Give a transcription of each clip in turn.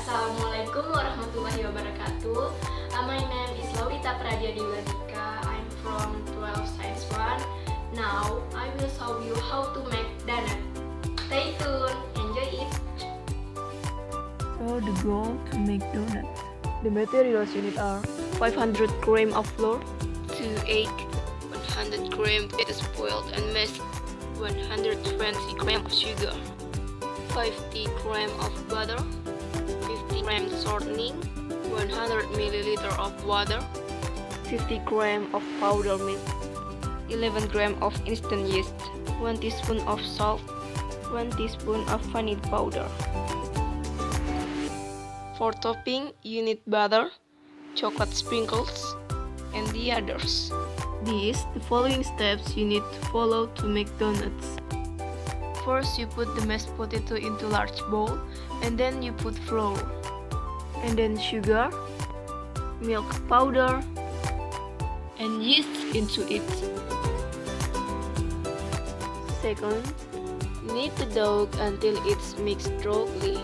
Assalamualaikum warahmatullahi wabarakatuh. My name is Lauritta Pradyani Wilandika. I'm from 12 Science 1. Now I will show you how to make donut. Stay tuned, enjoy it. So the goal to make donuts. The materials you need are 500 grams of flour, 2 eggs, 100 grams potatoes boiled and mashed, 120 grams of sugar, 50 grams of butter, 50 grams shortening, 100 milliliters of water, 50 grams of powdered milk, 11 grams of instant yeast, 1 teaspoon of salt, 1 teaspoon of vanilla powder. For topping, you need butter, chocolate sprinkles, and the others. The following steps you need to follow to make donuts. First, you put the mashed potato into large bowl, and then you put flour, and then sugar, milk powder, and yeast into it. Second, knead the dough until it's mixed thoroughly.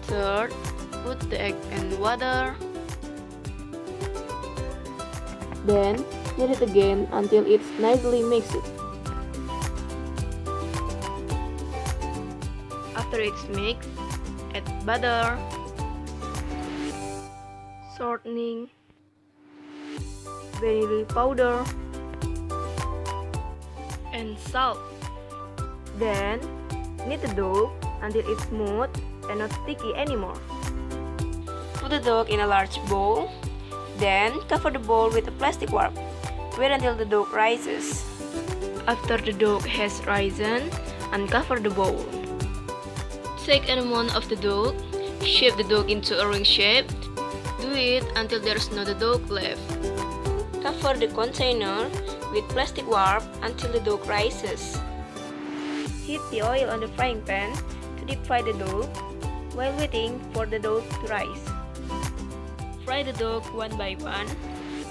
Third, put the egg and water. Then knead it again until it's nicely mixed. After it's mixed, add butter, shortening, vanilla powder, and salt. Then knead the dough until it's smooth and not sticky anymore. Put the dough in a large bowl. Then cover the bowl with a plastic wrap. Wait until the dough rises. After the dough has risen, uncover the bowl. Take an amount of the dough, shape the dough into a ring shape. Do it until there's no dough left. Cover the container with plastic wrap until the dough rises. Heat the oil on the frying pan to deep fry the dough while waiting for the dough to rise. Fry the dough one by one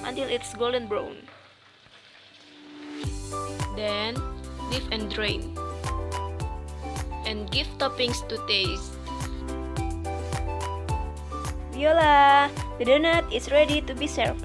until it's golden brown. Then leave and drain. And give toppings to taste. Voila! The donut is ready to be served.